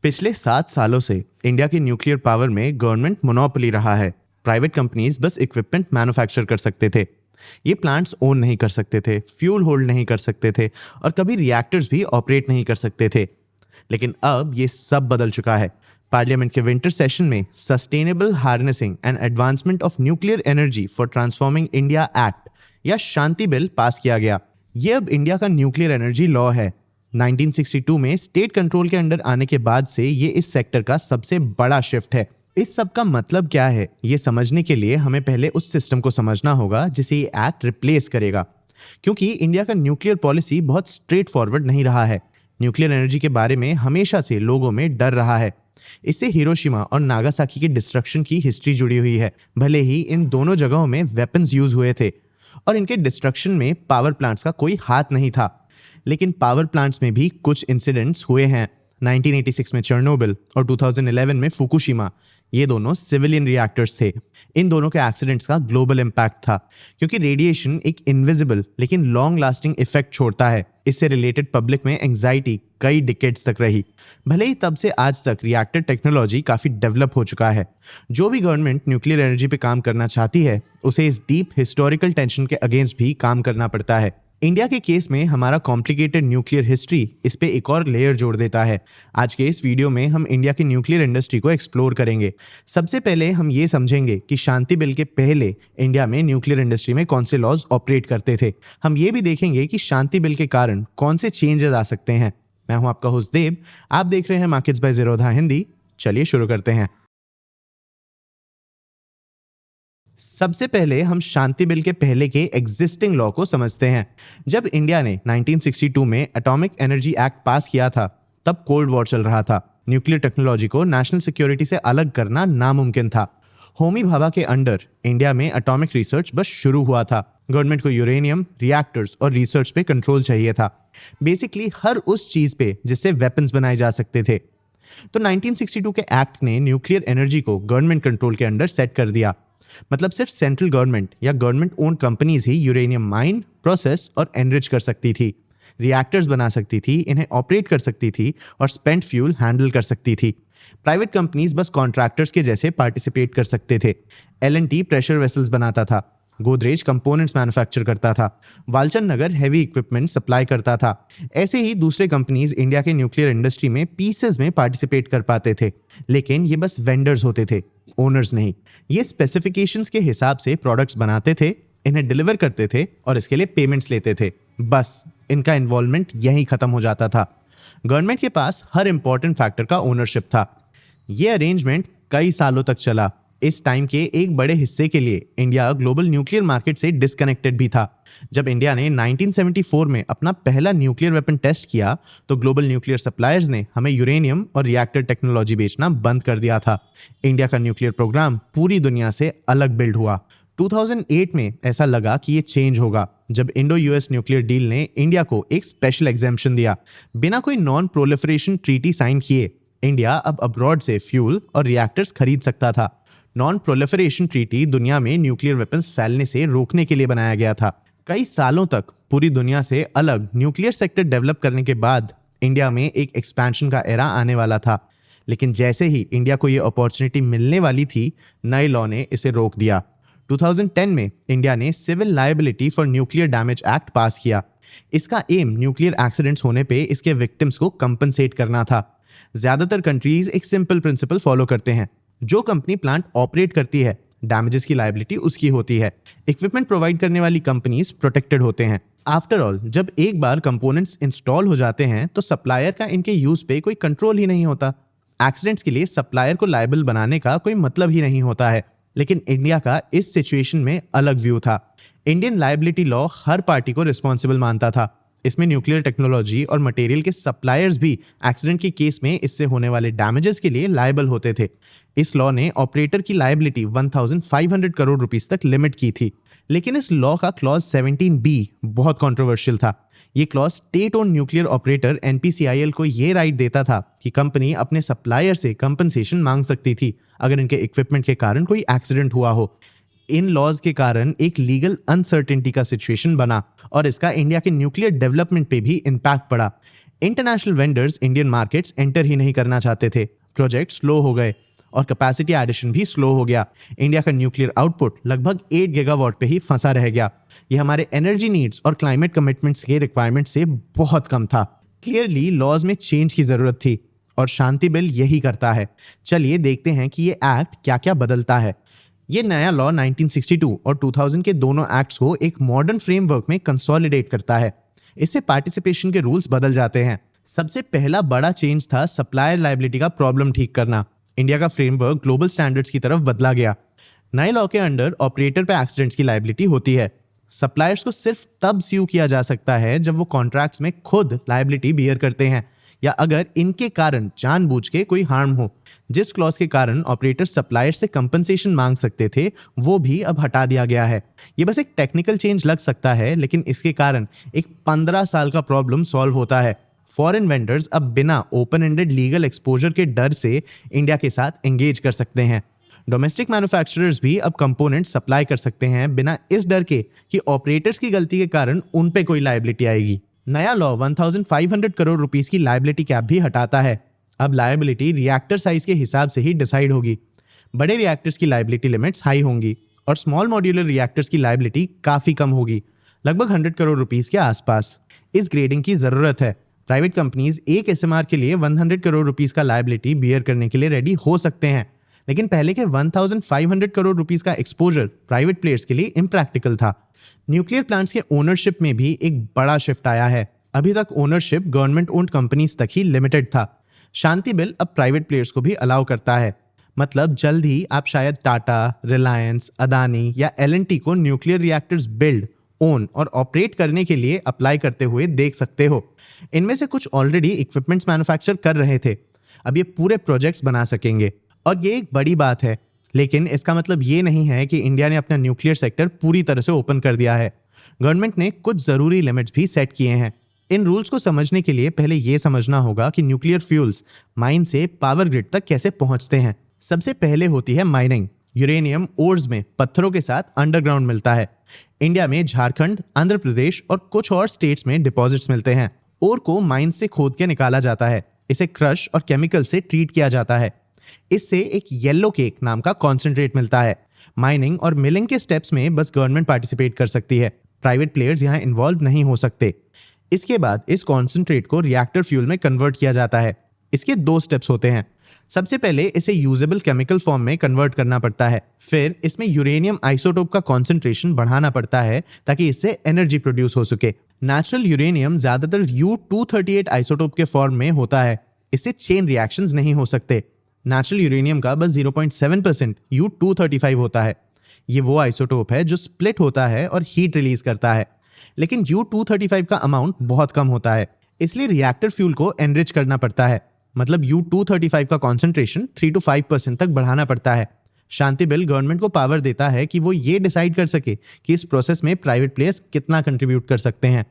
पिछले 7 सालों से इंडिया के न्यूक्लियर पावर में गवर्नमेंट मोनोपोली रहा है। प्राइवेट कंपनीज बस इक्विपमेंट मैन्युफैक्चर कर सकते थे। ये प्लांट्स ओन नहीं कर सकते थे, फ्यूल होल्ड नहीं कर सकते थे और कभी रिएक्टर्स भी ऑपरेट नहीं कर सकते थे। लेकिन अब ये सब बदल चुका है। पार्लियामेंट के विंटर सेशन में sustainable harnessing and advancement of nuclear energy for transforming India act या शांति बिल पास किया गया। ये अब इंडिया का न्यूक्लियर एनर्जी लॉ है। 1962 में स्टेट कंट्रोल के अंडर आने के बाद से ये इस सेक्टर का सबसे बड़ा शिफ्ट है। इस सब का मतलब क्या है, ये समझने के लिए हमें पहले उस सिस्टम को समझना होगा जिसे ये एक्ट रिप्लेस करेगा। क्योंकि इंडिया का न्यूक्लियर पॉलिसी बहुत स्ट्रेट फॉरवर्ड नहीं रहा है। न्यूक्लियर एनर्जी के बारे में हमेशा से लोगों में डर रहा है। इससे हिरोशिमा और नागासाकी के डिस्ट्रक्शन की हिस्ट्री जुड़ी हुई है। भले ही इन दोनों जगहों में वेपन्स यूज हुए थे और इनके डिस्ट्रक्शन में पावर प्लांट्स का कोई हाथ नहीं था, लेकिन पावर प्लांट्स में भी कुछ इंसिडेंट्स हुए हैं। 1986 में चेरनोबिल और 2011 में फुकुशिमा, ये दोनों सिविलियन रिएक्टर्स थे। इन दोनों के एक्सीडेंट्स का ग्लोबल इम्पैक्ट था, क्योंकि रेडिएशन एक इनविजिबल लेकिन लॉन्ग लास्टिंग इफेक्ट छोड़ता है। इससे रिलेटेड पब्लिक में एंजाइटी कई डिकेड्स तक रही। भले ही तब से आज तक रिएक्टर टेक्नोलॉजी काफी डेवलप हो चुका है। जो भी गवर्नमेंट न्यूक्लियर एनर्जी पे काम करना चाहती है, उसे इस डीप हिस्टोरिकल टेंशन के अगेंस्ट भी काम करना पड़ता है। इंडिया के केस में हमारा कॉम्प्लिकेटेड न्यूक्लियर हिस्ट्री इस पे एक और लेयर जोड़ देता है। आज के इस वीडियो में हम इंडिया की न्यूक्लियर इंडस्ट्री को एक्सप्लोर करेंगे। सबसे पहले हम ये समझेंगे कि शांति बिल के पहले इंडिया में न्यूक्लियर इंडस्ट्री में कौन से लॉज ऑपरेट करते थे। हम ये भी देखेंगे कि शांति बिल के कारण कौन से चेंजेस आ सकते हैं। मैं हूं आपका होस्ट देव, आप देख रहे हैं मार्केट्स बाय ज़ीरोधा हिंदी। चलिए शुरू करते हैं। सबसे पहले हम शांति बिल के पहले के एग्जिस्टिंग लॉ को समझते हैं। जब इंडिया ने 1962 में एटॉमिक एनर्जी एक्ट पास किया था, तब कोल्ड वॉर चल रहा था। न्यूक्लियर टेक्नोलॉजी को नेशनल सिक्योरिटी से अलग करना नामुमकिन था। होमी भाभा के अंडर इंडिया में एटॉमिक रिसर्च बस शुरू हुआ था। गवर्नमेंट को यूरेनियम, रिएक्टर्स और रिसर्च पे कंट्रोल चाहिए था। बेसिकली हर उस चीज पे जिससे वेपन्स बनाए जा सकते थे। तो 1962 के एक्ट ने न्यूक्लियर एनर्जी को गवर्नमेंट कंट्रोल के अंडर सेट कर दिया। मतलब सिर्फ सेंट्रल गवर्नमेंट या गवर्नमेंट ओन कंपनीज ही यूरेनियम माइन, प्रोसेस और एनरिच कर सकती थी, रिएक्टर्स बना सकती थी, इन्हें ऑपरेट कर सकती थी और स्पेंट फ्यूल हैंडल कर सकती थी। प्राइवेट कंपनीज बस कॉन्ट्रैक्टर्स के जैसे पार्टिसिपेट कर सकते थे। एल&टी प्रेशर वेसल्स बनाता था, गोदरेज कंपोनेंट्स मैन्युफैक्चर करता था, वालचंद नगर हैवी इक्विपमेंट सप्लाई करता था। ऐसे ही दूसरे कंपनीज इंडिया के न्यूक्लियर इंडस्ट्री में पीसेस में पार्टिसिपेट कर पाते थे, लेकिन ये बस वेंडर्स होते थे, ओनर्स नहीं। ये स्पेसिफिकेशंस के हिसाब से प्रोडक्ट्स बनाते थे, इन्हें डिलीवर करते थे और इसके लिए पेमेंट्स लेते थे। बस इनका इन्वॉल्वमेंट यहीं खत्म हो जाता था। गवर्नमेंट के पास हर इंपॉर्टेंट फैक्टर का ओनरशिप था। ये अरेंजमेंट कई सालों तक चला। इस टाइम के एक बड़े हिस्से के लिए इंडिया ग्लोबल न्यूक्लियर मार्केट से डिस्कनेक्टेड भी था। जब इंडिया ने 1974 में अपना पहला न्यूक्लियर वेपन टेस्ट किया, तो ग्लोबल न्यूक्लियर सप्लायर्स ने हमें यूरेनियम और रिएक्टर टेक्नोलॉजी बेचना बंद कर दिया था। इंडिया का न्यूक्लियर प्रोग्राम पूरी दुनिया से अलग बिल्ड हुआ। 2008 में ऐसा लगा कि ये चेंज होगा, जब इंडो यूएस न्यूक्लियर डील ने इंडिया को एक स्पेशल एग्जेम्पशन दिया। बिना कोई नॉन प्रोलिफरेशन ट्रीटी साइन किए इंडिया अब अब्रॉड से फ्यूल और रिएक्टर्स खरीद सकता था। नॉन प्रोलिफरेशन ट्रीटी दुनिया में न्यूक्लियर वेपन्स फैलने से रोकने के लिए बनाया गया था। कई सालों तक पूरी दुनिया से अलग न्यूक्लियर सेक्टर डेवलप करने के बाद इंडिया में एक एक्सपेंशन का एरा आने वाला था। लेकिन जैसे ही इंडिया को ये अपॉर्चुनिटी मिलने वाली थी, नए लॉ ने इसे रोक दिया। 2010 में इंडिया ने civil liability for nuclear damage act pass किया। इसका एम न्यूक्लियर एक्सीडेंट्स होने पे इसके विक्टिम्स को कंपनसेट करना था। ज्यादातर कंट्रीज एक सिंपल प्रिंसिपल फॉलो करते हैं। जो कंपनी प्लांट ऑपरेट करती है, डैमेजेस की लायबिलिटी उसकी होती है। इक्विपमेंट प्रोवाइड करने वाली कंपनीज प्रोटेक्टेड होते हैं। आफ्टर ऑल, जब एक बार कंपोनेंट्स इंस्टॉल हो जाते हैं, तो सप्लायर का इनके यूज पे कोई कंट्रोल ही नहीं होता। एक्सीडेंट्स के लिए सप्लायर को लायबल बनाने का कोई मतलब ही नहीं होता है। लेकिन इंडिया का इस सिचुएशन में अलग व्यू था। इंडियन लायबिलिटी लॉ हर पार्टी को रिस्पॉन्सिबल मानता था। इसमें न्यूक्लियर टेक्नोलॉजी और मटेरियल के सप्लायर्स भी एक्सीडेंट के केस में इससे होने वाले डैमेजेस के लिए लायबल होते थे। इस लॉ ने ऑपरेटर की लायबिलिटी 1500 करोड़ रुपीस तक लिमिट की थी। लेकिन इस लॉ का क्लॉज 17B बहुत कंट्रोवर्शियल था। ये clause state own nuclear operator NPCIL को ये राइट देता था कि कंपनी अपने सप्लायर से कंपनसेशन मांग सकती थी अगर इनके इक्विपमेंट के कारण कोई एक्सीडेंट हुआ हो। इन लॉज के कारण एक लीगल अनसर्टेनिटी का सिचुएशन बना और इसका इंडिया के न्यूक्लियर डेवलपमेंट पे भी इम्पैक्ट पड़ा। International vendors Indian markets enter ही नहीं करना चाहते थे, प्रोजेक्ट स्लो हो गए और कैपेसिटी एडिशन भी स्लो हो गया। इंडिया का न्यूक्लियर आउटपुट लगभग 8 गीगावाट पे ही फंसा रह गया। ये हमारे एनर्जी नीड्स और क्लाइमेट कमिटमेंट्स के रिक्वायरमेंट से बहुत कम था। क्लियरली लॉज में चेंज की जरूरत थी और शांति बिल यही करता है। चलिए देखते हैं कि ये एक्ट क्या क्या बदलता है। ये नया लॉ 1962 और 2000 के दोनों एक्ट्स को एक मॉडर्न फ्रेमवर्क में कंसोलिडेट करता है। इससे पार्टिसिपेशन के रूल्स बदल जाते हैं। सबसे पहला बड़ा चेंज था सप्लायर लायबिलिटी का प्रॉब्लम ठीक करना। इंडिया का फ्रेमवर्क ग्लोबल स्टैंडर्ड्स की तरफ बदला गया। नए लॉ के अंडर ऑपरेटर पे एक्सीडेंट्स की लायबिलिटी होती है। सप्लायर्स को सिर्फ तब स्यू किया जा सकता है जब वो कॉन्ट्रैक्ट्स में खुद लायबिलिटी बियर करते हैं या अगर इनके कारण जानबूझ के कोई हार्म हो। जिस क्लॉज के कारण ऑपरेटर सप्लायर से कंपनसेशन मांग सकते थे वो भी अब हटा दिया गया है। ये बस एक टेक्निकल चेंज लग सकता है, लेकिन इसके कारण एक 15 साल का प्रॉब्लम सॉल्व होता है। फॉरेन वेंडर्स अब बिना ओपन एंडेड लीगल एक्सपोजर के डर से इंडिया के साथ एंगेज कर सकते हैं। डोमेस्टिक मैन्युफैक्चरर्स भी अब कंपोनेंट सप्लाई कर सकते हैं बिना इस डर के कि ऑपरेटर्स की गलती के कारण उन पे कोई लायबिलिटी आएगी। नया लॉ 1500 करोड़ रुपीस की लायबिलिटी कैप भी हटाता है। अब लायबिलिटी रिएक्टर साइज के हिसाब से ही डिसाइड होगी। बड़े रिएक्टर्स की लायबिलिटी लिमिट्स हाई होंगी और स्मॉल मॉड्यूलर रिएक्टर्स की लायबिलिटी काफी कम होगी, लगभग 100 करोड़ रुपीस के आसपास। इस ग्रेडिंग की जरूरत है। प्राइवेट कंपनीज एक एसएमआर के लिए 100 करोड़ रुपीस का लायबिलिटी बियर करने के लिए रेडी हो सकते हैं, लेकिन पहले के 1500 करोड़ रुपीस का एक्सपोजर प्राइवेट प्लेयर्स के लिए इम्प्रैक्टिकल था। न्यूक्लियर प्लांट्स के ओनरशिप में भी एक बड़ा शिफ्ट आया है। अभी तक ओनरशिप गवर्नमेंट ओन्ड कंपनीज तक ही लिमिटेड था। शांति बिल अब प्राइवेट प्लेयर्स को भी अलाउ करता है। मतलब जल्द ही आप शायद टाटा, रिलायंस, अदानी या एल&टी को न्यूक्लियर रिएक्टर्स बिल्ड, ओन और ऑपरेट करने के लिए अप्लाई करते हुए देख सकते हो। इनमें से कुछ ऑलरेडी इक्विपमेंट्स मैन्युफैक्चर कर रहे थे, अब ये पूरे प्रोजेक्ट्स बना सकेंगे और ये एक बड़ी बात है। लेकिन इसका मतलब ये नहीं है कि इंडिया ने अपना न्यूक्लियर सेक्टर पूरी तरह से ओपन कर दिया है। गवर्नमेंट ने कुछ जरूरी लिमिट्स भी सेट किए हैं। इन रूल्स को समझने के लिए पहले ये समझना होगा कि न्यूक्लियर फ्यूल्स माइन से पावर ग्रिड तक कैसे पहुंचते हैं। सबसे पहले होती है माइनिंग। यूरेनियम ओर्स में पत्थरों के साथ अंडरग्राउंड मिलता है। इंडिया में झारखंड, आंध्र प्रदेश और कुछ और स्टेट्स में डिपॉजिट्स मिलते हैं। ओर को माइन से खोद के निकाला जाता है। इसे क्रश और केमिकल से ट्रीट किया जाता है। इससे एक येलो केक नाम का कॉन्सेंट्रेट मिलता है। माइनिंग और मिलिंग के स्टेप्स में बस गवर्नमेंट पार्टिसिपेट कर सकती है, प्राइवेट प्लेयर्स यहाँ इन्वॉल्व नहीं हो सकते। इसके बाद इस कॉन्सेंट्रेट को रिएक्टर फ्यूल में कन्वर्ट किया जाता है। इसके 2 स्टेप्स होते हैं। सबसे पहले इसे यूजेबल केमिकल फॉर्म में कन्वर्ट करना पड़ता है, फिर इसमें यूरेनियम आइसोटोप का कॉन्सेंट्रेशन बढ़ाना पड़ता है ताकि इससे एनर्जी प्रोड्यूस हो सके। नेचुरल यूरेनियम ज्यादातर U-238 आइसोटोप के फॉर्म में होता है। इससे चेन रिएक्शंस नहीं हो सकते। नेचुरल यूरेनियम का बस 0.7% U-235 होता है। ये वो आइसोटोप है जो स्प्लिट होता है और हीट रिलीज करता है, लेकिन U-235 का अमाउंट बहुत कम होता है, इसलिए रिएक्टर फ्यूल को एनरिच करना पड़ता है। मतलब U-235 का कॉन्सेंट्रेशन 3 to 5% तक बढ़ाना पड़ता है। शांति बिल गवर्नमेंट को पावर देता है कि वो ये डिसाइड कर सके कि इस प्रोसेस में प्राइवेट प्लेयर्स कितना कंट्रीब्यूट कर सकते हैं।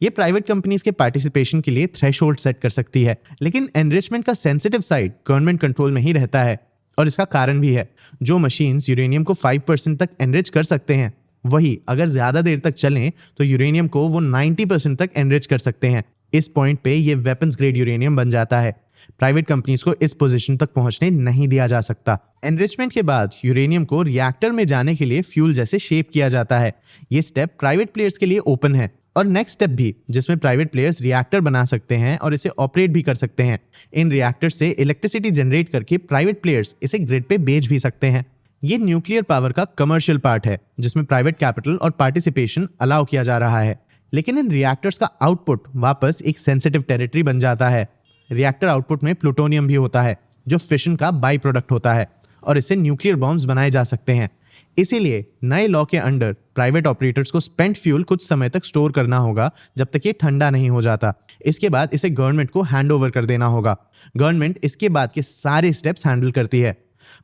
ये प्राइवेट कंपनीज के पार्टिसिपेशन के लिए थ्रेशोल्ड सेट कर सकती है, लेकिन एनरिचमेंट का सेंसिटिव साइड गवर्नमेंट कंट्रोल में ही रहता है। और इसका कारण भी है। जो मशीन्स यूरेनियम को 5% तक एनरिच कर सकते हैं, वही अगर ज्यादा देर तक चलें तो यूरेनियम को वो 90% तक एनरिच कर सकते हैं। इस पॉइंट पे ये वेपन्स ग्रेड यूरेनियम बन जाता है। प्राइवेट कंपनीज को इस पोजीशन तक पहुंचने नहीं दिया जा सकता। एनरिचमेंट के बाद यूरेनियम को रिएक्टर में जाने के लिए फ्यूल जैसे शेप किया जाता है। ये स्टेप प्राइवेट प्लेयर्स के लिए ओपन है। और नेक्स्ट स्टेप भी, जिसमें प्राइवेट प्लेयर्स रिएक्टर बना सकते हैं और इसे ऑपरेट भी कर सकते हैं। इन रिएक्टर से इलेक्ट्रिसिटी जनरेट करके प्राइवेट प्लेयर्स इसे ग्रिड पे बेच भी सकते हैं। ये न्यूक्लियर पावर का कमर्शियल पार्ट है, जिसमें प्राइवेट कैपिटल और पार्टिसिपेशन अलाउ किया जा रहा है। लेकिन इन रिएक्टर्स का आउटपुट वापस एक सेंसिटिव टेरिटरी बन जाता है। रिएक्टर आउटपुट में प्लूटोनियम भी होता है, जो फिशन का बाई प्रोडक्ट होता है और इससे न्यूक्लियर बॉम्ब्स बनाए जा सकते हैं। इसीलिए नए लॉ के अंडर प्राइवेट ऑपरेटर्स को स्पेंट फ्यूल कुछ समय तक स्टोर करना होगा, जब तक ये ठंडा नहीं हो जाता। इसके बाद इसे गवर्नमेंट को हैंड ओवर कर देना होगा। गवर्नमेंट इसके बाद के सारे स्टेप्स हैंडल करती है।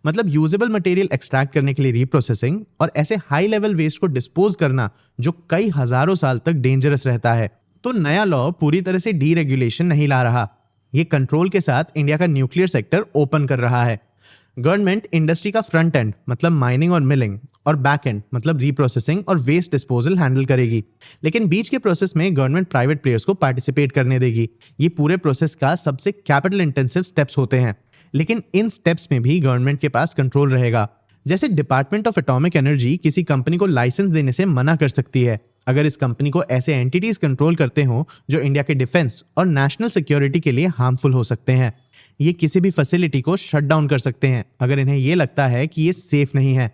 मतलब यूजेबल मटेरियल एक्सट्रैक्ट करने के लिए रीप्रोसेसिंग और ऐसे हाई लेवल वेस्ट को डिस्पोज करना जो कई हजारों साल तक डेंजरस रहता है। तो नया लॉ पूरी तरह से डीरेगुलेशन नहीं ला रहा, ये कंट्रोल के साथ इंडिया का न्यूक्लियर सेक्टर ओपन कर रहा है। गवर्नमेंट इंडस्ट्री का फ्रंट एंड मतलब माइनिंग और मिलिंग और बैक एंड मतलब रीप्रोसेसिंग और वेस्ट डिस्पोजल हैंडल करेगी। लेकिन बीच के प्रोसेस में गवर्नमेंट प्राइवेट प्लेयर्स को पार्टिसिपेट करने देगी। ये पूरे प्रोसेस का सबसे कैपिटल इंटेंसिव स्टेप्स होते हैं, लेकिन इन स्टेप्स में भी गवर्नमेंट के पास कंट्रोल रहेगा। जैसे डिपार्टमेंट ऑफ एटॉमिक एनर्जी किसी कंपनी को लाइसेंस देने से मना कर सकती है अगर इस कंपनी को ऐसे एंटिटीज कंट्रोल करते हो जो इंडिया के डिफेंस और नेशनल सिक्योरिटी के लिए हार्मफुल हो सकते हैं। ये किसी भी फैसिलिटी को शट डाउन कर सकते हैं अगर इन्हें ये लगता है कि ये सेफ नहीं है।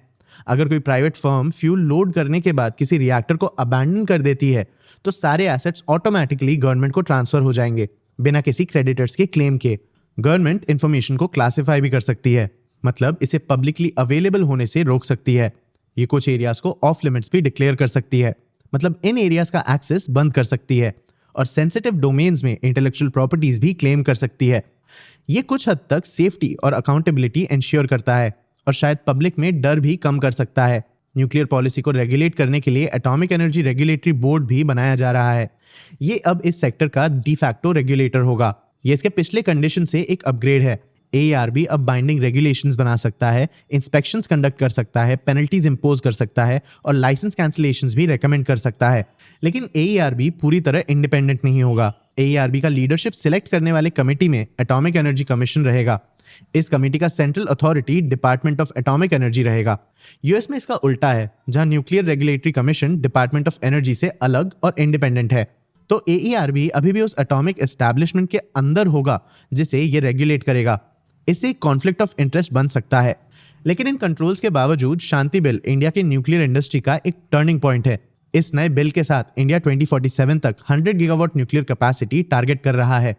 अगर कोई प्राइवेट फर्म फ्यूल लोड करने के बाद किसी रिएक्टर को अबैंडन कर देती है तो सारे एसेट्स ऑटोमेटिकली गवर्नमेंट को ट्रांसफर हो जाएंगे बिना किसी क्रेडिटर्स के क्लेम के। गवर्नमेंट इंफॉर्मेशन को क्लासिफाई भी कर सकती है, मतलब इसे पब्लिकली अवेलेबल होने से रोक सकती है। ये कुछ एरियाज को ऑफ लिमिट्स भी डिक्लेयर कर सकती है, मतलब इन एरियाज का एक्सेस बंद कर सकती है और सेंसिटिव डोमेन्स में इंटेलेक्चुअल प्रॉपर्टीज भी क्लेम कर सकती है। ये कुछ हद तक सेफ्टी और अकाउंटेबिलिटी इंश्योर करता है और शायद पब्लिक में डर भी कम कर सकता है। न्यूक्लियर पॉलिसी को रेगुलेट करने के लिए एटॉमिक एनर्जी रेगुलेटरी बोर्ड भी बनाया जा रहा है। ये अब इस सेक्टर का डिफैक्टो रेगुलेटर होगा। ये इसके पिछले कंडीशन से एक अपग्रेड है। AERB अब बाइंडिंग रेगुलेशंस बना सकता है, इंस्पेक्शंस कंडक्ट कर सकता है, पेनल्टीज इंपोज कर सकता है और लाइसेंस कैंसिलेशंस भी रेकमेंड कर सकता है। लेकिन AERB पूरी तरह इंडिपेंडेंट नहीं होगा। AERB का लीडरशिप सिलेक्ट करने वाले कमेटी में एटॉमिक एनर्जी कमीशन रहेगा। इस कमेटी का central authority department of atomic energy रहेगा। यूएस में इसका उल्टा है, जहां nuclear regulatory commission department of energy से अलग और इंडिपेंडेंट है। तो AERB अभी भी उस एटॉमिक एस्टैब्लिशमेंट के अंदर होगा जिसे ये रेगुलेट करेगा। इससे कॉन्फ्लिक्ट ऑफ इंटरेस्ट बन सकता है। लेकिन इन कंट्रोल्स के बावजूद शांति बिल इंडिया के न्यूक्लियर इंडस्ट्री का एक टर्निंग पॉइंट है। इस नए बिल के साथ इंडिया 2047 तक 100 गीगावाट न्यूक्लियर कैपेसिटी टारगेट कर रहा है।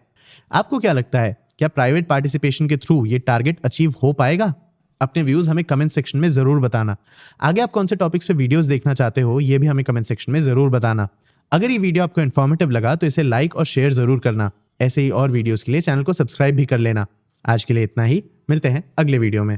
आपको क्या लगता है, क्या प्राइवेट पार्टिसिपेशन के थ्रू ये टारगेट अचीव हो पाएगा? अपने व्यूज हमें कमेंट सेक्शन में जरूर बताना। आगे आप कौन से टॉपिक्स पे वीडियोस देखना चाहते हो ये भी हमें कमेंट सेक्शन में जरूर बताना। अगर ये वीडियो आपको इन्फॉर्मेटिव लगा तो इसे लाइक और शेयर जरूर करना। ऐसे ही और वीडियोस के लिए चैनल को सब्सक्राइब भी कर लेना। आज के लिए इतना ही, मिलते हैं अगले वीडियो में।